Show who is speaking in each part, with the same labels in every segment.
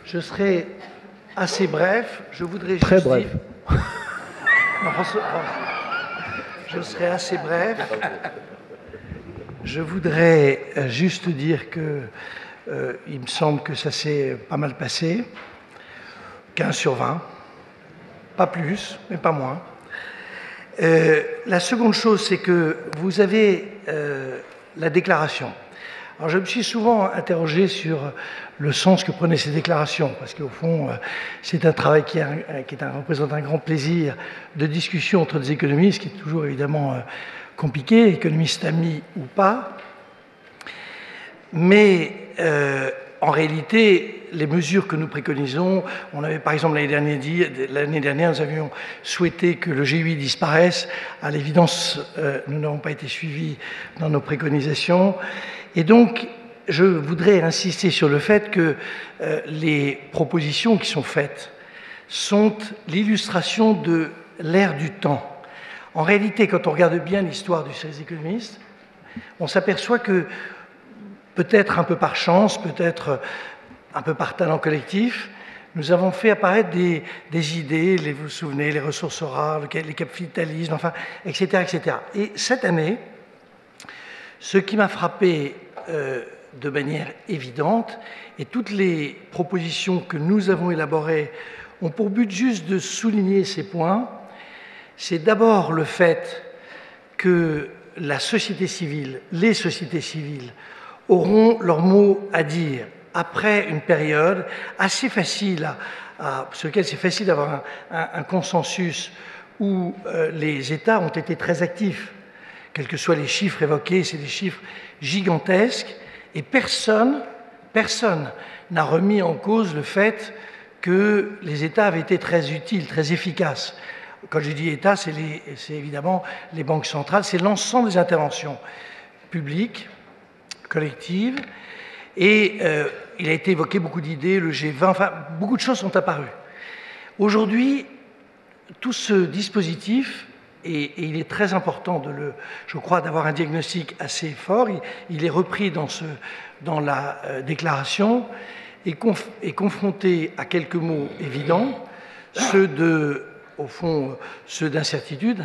Speaker 1: Je serai assez bref. Je voudrais
Speaker 2: Très
Speaker 1: juste
Speaker 2: bref.
Speaker 1: dire... Non, je serai assez bref. Je voudrais juste dire que il me semble que ça s'est pas mal passé. 15 sur 20. Pas plus, mais pas moins. La seconde chose, c'est que vous avez la déclaration. Alors, je me suis souvent interrogé sur le sens que prenaient ces déclarations, parce qu'au fond, c'est un travail qui représente un grand plaisir de discussion entre des économistes, qui est toujours évidemment compliqué, économistes amis ou pas. Mais en réalité, les mesures que nous préconisons, on avait par exemple l'année dernière, nous avions souhaité que le G8 disparaisse. À l'évidence, nous n'avons pas été suivis dans nos préconisations. Et donc, je voudrais insister sur le fait que les propositions qui sont faites sont l'illustration de l'ère du temps. En réalité, quand on regarde bien l'histoire des économistes, on s'aperçoit que, peut-être un peu par chance, peut-être un peu par talent collectif, nous avons fait apparaître des idées, vous vous souvenez, les ressources rares, les capitalismes, enfin, etc., etc. Et cette année, ce qui m'a frappé de manière évidente, et toutes les propositions que nous avons élaborées ont pour but juste de souligner ces points, c'est d'abord le fait que la société civile, les sociétés civiles, auront leur mot à dire après une période assez facile, sur laquelle c'est facile d'avoir un consensus où les États ont été très actifs. Quels que soient les chiffres évoqués, c'est des chiffres gigantesques, et personne n'a remis en cause le fait que les États avaient été très utiles, très efficaces. Quand je dis État, c'est évidemment les banques centrales, c'est l'ensemble des interventions publiques, collectives, et il a été évoqué beaucoup d'idées, le G20, enfin, beaucoup de choses sont apparues. Aujourd'hui, tout ce dispositif, et il est très important je crois, d'avoir un diagnostic assez fort, il est repris dans la déclaration, est confronté à quelques mots évidents, au fond, ceux d'incertitude,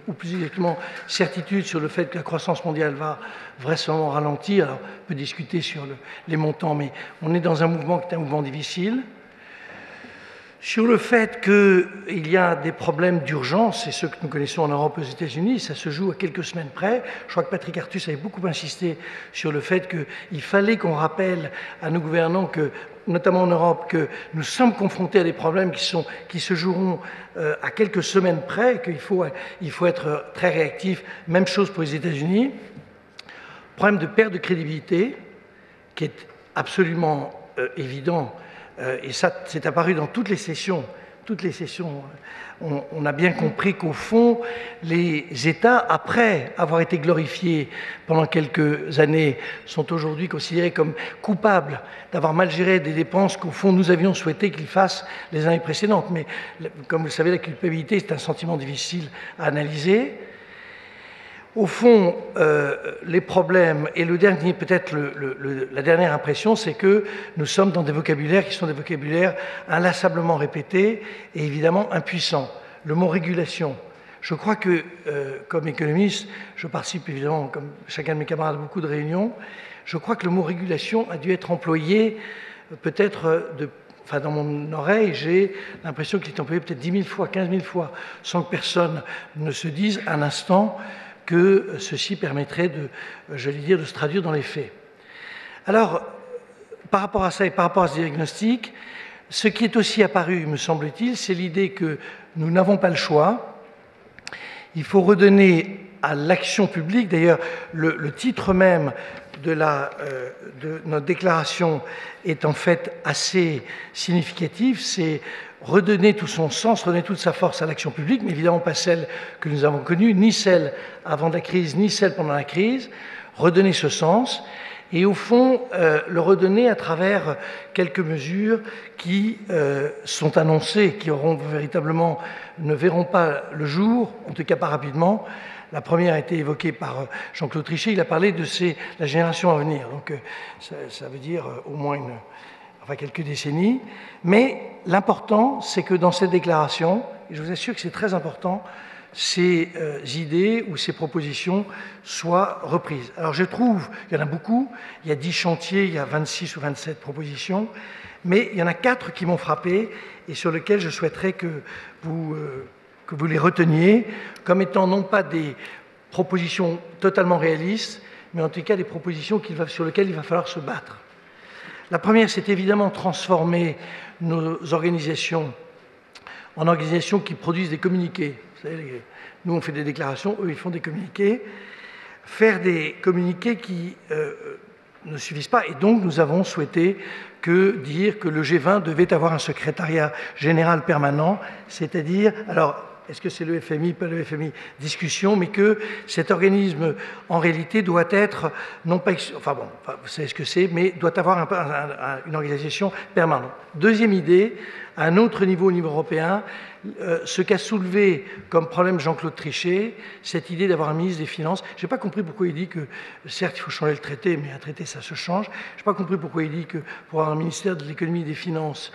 Speaker 1: ou plus exactement certitude sur le fait que la croissance mondiale va vraisemblablement ralentir. Alors, on peut discuter sur les montants, mais on est dans un mouvement qui est un mouvement difficile. Sur le fait qu'il y a des problèmes d'urgence, c'est ceux que nous connaissons en Europe et aux États-Unis, ça se joue à quelques semaines près. Je crois que Patrick Artus avait beaucoup insisté sur le fait qu'il fallait qu'on rappelle à nos gouvernants, notamment en Europe, que nous sommes confrontés à des problèmes qui se joueront à quelques semaines près, qu'il faut être très réactif. Même chose pour les États-Unis. Problème de perte de crédibilité, qui est absolument évident. Et ça, c'est apparu dans toutes les sessions. On a bien compris qu'au fond, les États, après avoir été glorifiés pendant quelques années, sont aujourd'hui considérés comme coupables d'avoir mal géré des dépenses qu'au fond, nous avions souhaité qu'ils fassent les années précédentes. Mais comme vous le savez, la culpabilité, c'est un sentiment difficile à analyser. Au fond, les problèmes, et le dernier, peut-être la dernière impression, c'est que nous sommes dans des vocabulaires qui sont des vocabulaires inlassablement répétés et évidemment impuissants. Le mot régulation. Je crois que, comme économiste, je participe évidemment, comme chacun de mes camarades, à beaucoup de réunions. Je crois que le mot régulation a dû être employé peut-être dans mon oreille, j'ai l'impression qu'il est employé peut-être 10 000 fois, 15 000 fois, sans que personne ne se dise un instant que ceci permettrait de se traduire dans les faits. Alors, par rapport à ça et par rapport à ce diagnostic, ce qui est aussi apparu, me semble-t-il, c'est l'idée que nous n'avons pas le choix. Il faut redonner à l'action publique, d'ailleurs, le titre même de notre déclaration est en fait assez significatif, c'est redonner tout son sens, redonner toute sa force à l'action publique, mais évidemment pas celle que nous avons connue, ni celle avant la crise, ni celle pendant la crise, redonner ce sens, et au fond, le redonner à travers quelques mesures qui sont annoncées, qui ne verront pas le jour, en tout cas pas rapidement. La première a été évoquée par Jean-Claude Trichet, il a parlé de la génération à venir, donc ça veut dire au moins enfin quelques décennies, mais l'important, c'est que dans cette déclaration, et je vous assure que c'est très important, ces idées ou ces propositions soient reprises. Alors je trouve, il y en a beaucoup, il y a 10 chantiers, il y a 26 ou 27 propositions, mais il y en a 4 qui m'ont frappé et sur lesquels je souhaiterais que vous les reteniez comme étant non pas des propositions totalement réalistes, mais en tout cas des propositions sur lesquelles il va falloir se battre. La première, c'est évidemment transformer nos organisations en organisations qui produisent des communiqués. Vous savez, nous, on fait des déclarations, eux, ils font des communiqués. Faire des communiqués qui ne suffisent pas. Et donc, nous avons souhaité dire que le G20 devait avoir un secrétariat général permanent, c'est-à-dire, alors, est-ce que c'est le FMI, pas le FMI, discussion, mais que cet organisme, en réalité, doit être, non pas, enfin bon, vous savez ce que c'est, mais doit avoir une organisation permanente. Deuxième idée, à un autre niveau, au niveau européen, ce qu'a soulevé comme problème Jean-Claude Trichet, cette idée d'avoir un ministre des Finances. Je n'ai pas compris pourquoi il dit que, certes, il faut changer le traité, mais un traité, ça se change. Je n'ai pas compris pourquoi il dit que pour avoir un ministère de l'économie et des finances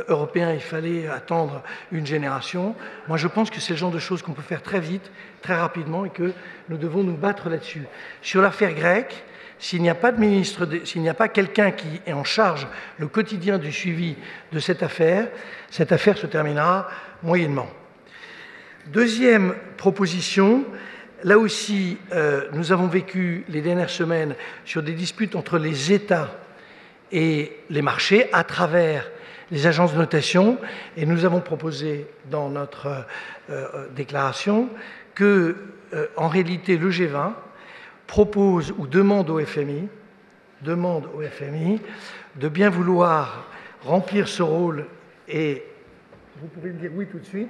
Speaker 1: européen, il fallait attendre une génération. Moi, je pense que c'est le genre de choses qu'on peut faire très vite, très rapidement, et que nous devons nous battre là-dessus. Sur l'affaire grecque, s'il n'y a pas de ministre, s'il n'y a pas quelqu'un qui est en charge le quotidien du suivi de cette affaire se terminera moyennement. Deuxième proposition, là aussi, nous avons vécu les dernières semaines sur des disputes entre les États et les marchés à travers les agences de notation, et nous avons proposé dans notre déclaration que, en réalité, le G20 propose ou demande au FMI de bien vouloir remplir ce rôle, et vous pouvez me dire oui tout de suite,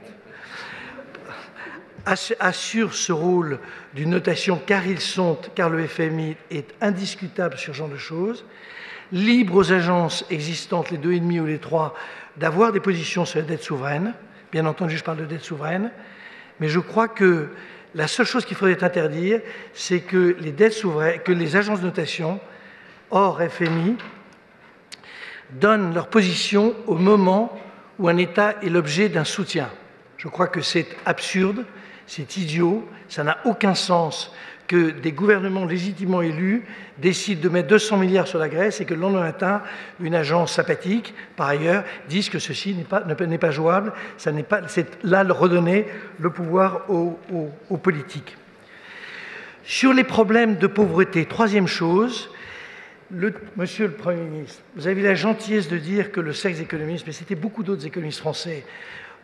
Speaker 1: assure ce rôle d'une notation car le FMI est indiscutable sur ce genre de choses, libre aux agences existantes, les 2,5 ou les 3, d'avoir des positions sur la dette souveraine. Bien entendu, je parle de dette souveraine, mais je crois que la seule chose qu'il faudrait interdire, c'est que les dettes souveraines, que les agences de notation, hors FMI, donnent leur position au moment où un État est l'objet d'un soutien. Je crois que c'est absurde, c'est idiot, ça n'a aucun sens que des gouvernements légitimement élus décident de mettre 200 milliards sur la Grèce et que le lendemain matin, une agence sympathique, par ailleurs, dise que ceci n'est pas jouable. C'est là redonner le pouvoir aux politiques. Sur les problèmes de pauvreté, troisième chose, Monsieur le Premier ministre, vous avez la gentillesse de dire que le sexe économiste, mais c'était beaucoup d'autres économistes français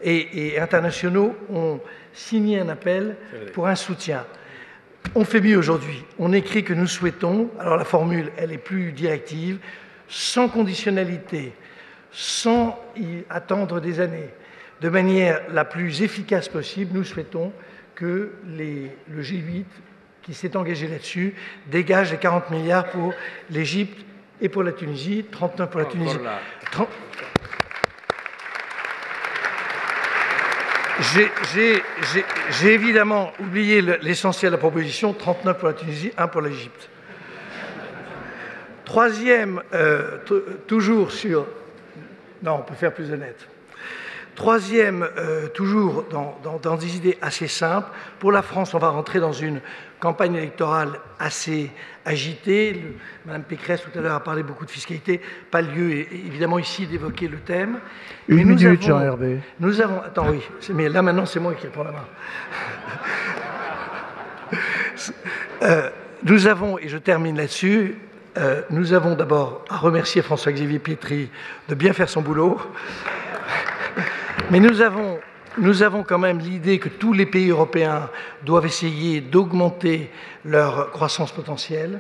Speaker 1: et internationaux, ont signé un appel pour un soutien. On fait mieux aujourd'hui. On écrit que nous souhaitons, alors la formule, elle est plus directive, sans conditionnalité, sans y attendre des années, de manière la plus efficace possible, nous souhaitons que le G8, qui s'est engagé là-dessus, dégage les 40 milliards pour l'Égypte et pour la Tunisie, 39 pour la Tunisie. J'ai évidemment oublié l'essentiel de la proposition, 39 pour la Tunisie, 1 pour l'Égypte. Troisième, toujours sur... Non, on peut faire plus honnête. Troisième, toujours dans des idées assez simples. Pour la France, on va rentrer dans une campagne électorale assez agitée. Madame Pécresse, tout à l'heure, a parlé beaucoup de fiscalité. Pas lieu, évidemment, ici, d'évoquer le thème.
Speaker 2: Une minute, Jean-Hervé.
Speaker 1: Nous avons... Attends, oui. Mais là, maintenant, c'est moi qui prends la main. Nous avons, et je termine là-dessus, nous avons d'abord à remercier François-Xavier Pietri de bien faire son boulot. Mais nous avons quand même l'idée que tous les pays européens doivent essayer d'augmenter leur croissance potentielle.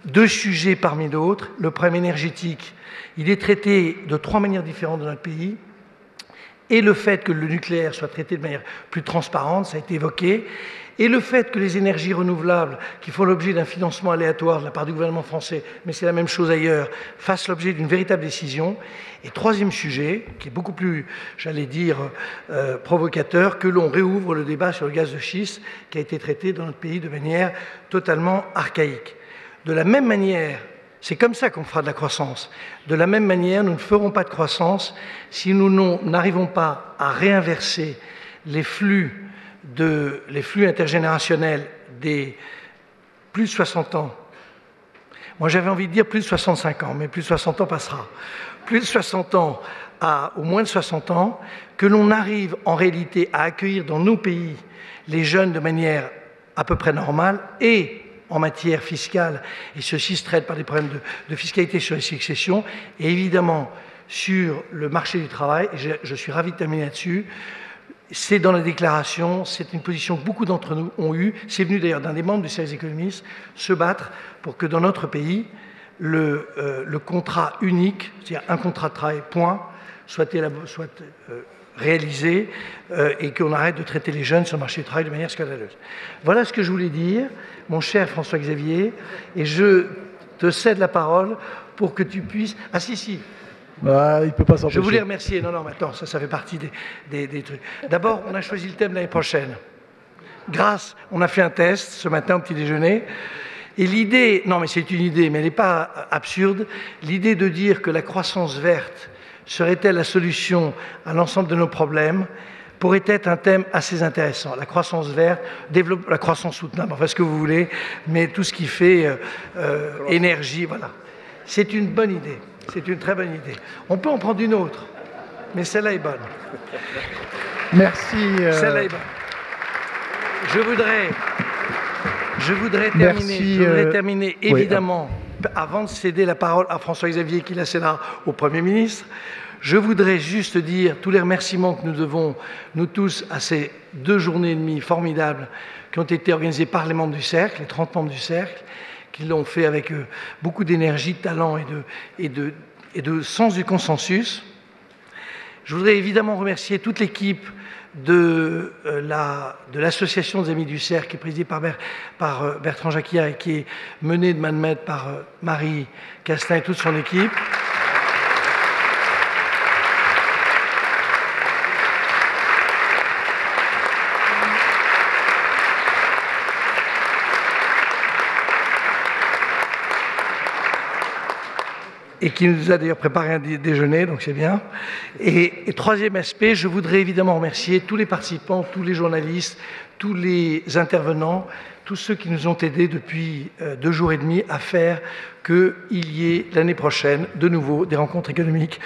Speaker 1: Deux sujets parmi d'autres. Le problème énergétique, il est traité de 3 manières différentes dans notre pays. Et le fait que le nucléaire soit traité de manière plus transparente, ça a été évoqué. Et le fait que les énergies renouvelables, qui font l'objet d'un financement aléatoire de la part du gouvernement français, mais c'est la même chose ailleurs, fassent l'objet d'une véritable décision. Et troisième sujet, qui est beaucoup plus, j'allais dire, provocateur, que l'on réouvre le débat sur le gaz de schiste, qui a été traité dans notre pays de manière totalement archaïque. De la même manière C'est comme ça qu'on fera de la croissance. De la même manière, nous ne ferons pas de croissance si nous n'arrivons pas à réinverser les flux intergénérationnels des plus de 60 ans. Moi, j'avais envie de dire plus de 65 ans, mais plus de 60 ans passera. Plus de 60 ans au moins de 60 ans, que l'on arrive en réalité à accueillir dans nos pays les jeunes de manière à peu près normale et en matière fiscale, et ceci se traite par des problèmes de fiscalité sur les successions, et évidemment sur le marché du travail, et je suis ravi de terminer là-dessus. C'est dans la déclaration, c'est une position que beaucoup d'entre nous ont eue, c'est venu d'ailleurs d'un des membres du service économiste, se battre pour que dans notre pays, le contrat unique, c'est-à-dire un contrat de travail, point, soit réalisé et qu'on arrête de traiter les jeunes sur le marché du travail de manière scandaleuse. Voilà ce que je voulais dire, mon cher François-Xavier, et je te cède la parole pour que tu puisses... Ah si,
Speaker 2: bah, il peut pas s'empêcher.
Speaker 1: Je voulais remercier... Non, mais attends, ça fait partie des trucs. D'abord, on a choisi le thème l'année prochaine. On a fait un test ce matin au petit déjeuner, et l'idée... Non, mais c'est une idée, mais elle n'est pas absurde. L'idée de dire que la croissance verte serait-elle la solution à l'ensemble de nos problèmes pourrait être un thème assez intéressant. La croissance verte, la croissance soutenable, enfin ce que vous voulez, mais tout ce qui fait énergie, voilà. C'est une bonne idée, c'est une très bonne idée. On peut en prendre une autre, mais celle-là est bonne.
Speaker 2: Merci.
Speaker 1: Celle-là est bonne. Je voudrais terminer évidemment, avant de céder la parole à François-Xavier qui la cédera au Premier ministre. Je voudrais juste dire tous les remerciements que nous devons, nous tous, à ces 2 journées et demie formidables qui ont été organisées par les membres du Cercle, les 30 membres du Cercle, qui l'ont fait avec beaucoup d'énergie, de talent et de sens du consensus. Je voudrais évidemment remercier toute l'équipe de l'association des Amis du Cercle, qui est présidée par Bertrand Jacquiat et qui est menée de main de maître par Marie Castin et toute son équipe. Et qui nous a d'ailleurs préparé un déjeuner, donc c'est bien. Et troisième aspect, je voudrais évidemment remercier tous les participants, tous les journalistes, tous les intervenants, tous ceux qui nous ont aidés depuis 2 jours et demi à faire qu'il y ait l'année prochaine, de nouveau, des rencontres économiques,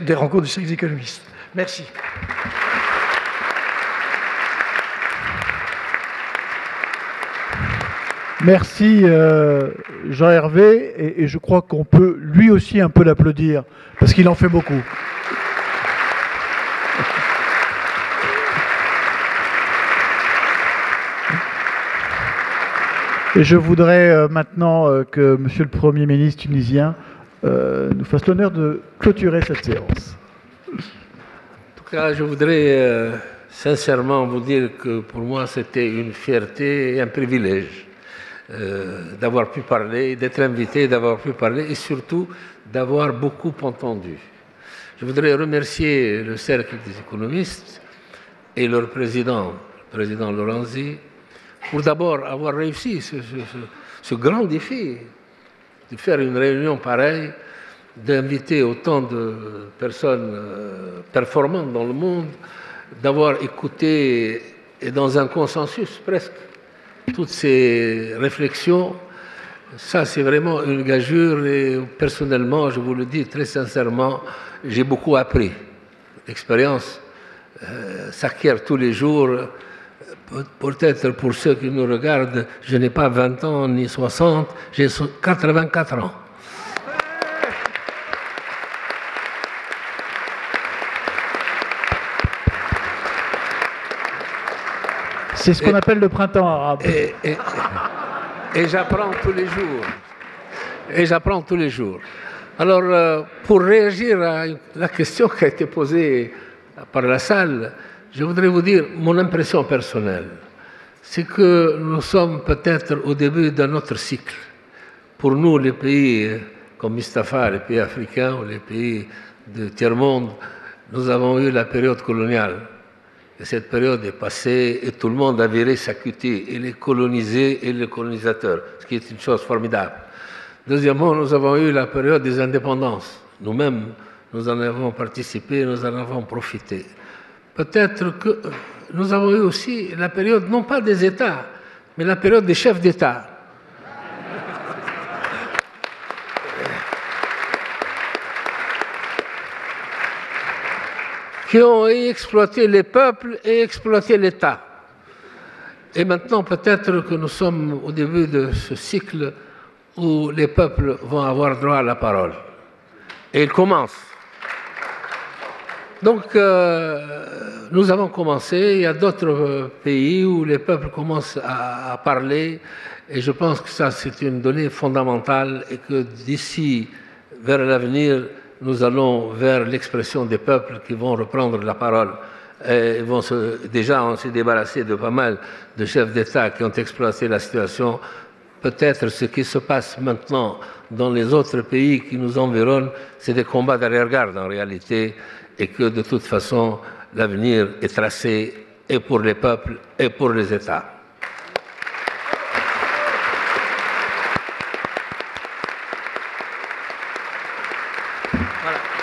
Speaker 1: des rencontres du Cercle économiste. Merci.
Speaker 2: Merci Jean-Hervé, et je crois qu'on peut lui aussi un peu l'applaudir, parce qu'il en fait beaucoup. Et je voudrais maintenant que Monsieur le Premier ministre tunisien nous fasse l'honneur de clôturer cette séance.
Speaker 3: En tout cas, je voudrais sincèrement vous dire que pour moi, c'était une fierté et un privilège d'avoir pu parler, d'être invité, d'avoir pu parler et surtout d'avoir beaucoup entendu. Je voudrais remercier le Cercle des économistes et leur président, le président Lorenzi, pour d'abord avoir réussi ce grand défi de faire une réunion pareille, d'inviter autant de personnes performantes dans le monde, d'avoir écouté, et dans un consensus presque, toutes ces réflexions. Ça, c'est vraiment une gageure et personnellement, je vous le dis très sincèrement, j'ai beaucoup appris. L'expérience s'acquiert tous les jours. Peut-être pour ceux qui nous regardent, je n'ai pas 20 ans ni 60, j'ai 84 ans.
Speaker 2: C'est ce qu'on appelle le printemps arabe.
Speaker 3: Et j'apprends tous les jours. Et j'apprends tous les jours. Alors, pour réagir à la question qui a été posée par la salle, je voudrais vous dire mon impression personnelle. C'est que nous sommes peut-être au début d'un autre cycle. Pour nous, les pays comme Mustapha, les pays africains ou les pays du tiers-monde, nous avons eu la période coloniale. Et cette période est passée et tout le monde a viré sa cutie, et les colonisés et les colonisateurs, ce qui est une chose formidable. Deuxièmement, nous avons eu la période des indépendances. Nous-mêmes, nous en avons participé, nous en avons profité. Peut-être que nous avons eu aussi la période, non pas des États, mais la période des chefs d'État. Qui ont exploité les peuples et exploité l'État. Et maintenant, peut-être que nous sommes au début de ce cycle où les peuples vont avoir droit à la parole. Et il commence. Donc, nous avons commencé. Il y a d'autres pays où les peuples commencent à parler. Et je pense que ça, c'est une donnée fondamentale et que d'ici vers l'avenir, nous allons vers l'expression des peuples qui vont reprendre la parole. Et déjà, on s'est débarrassé de pas mal de chefs d'État qui ont exploité la situation. Peut-être ce qui se passe maintenant dans les autres pays qui nous environnent, c'est des combats d'arrière-garde en réalité, et que de toute façon, l'avenir est tracé et pour les peuples et pour les États. Voilà.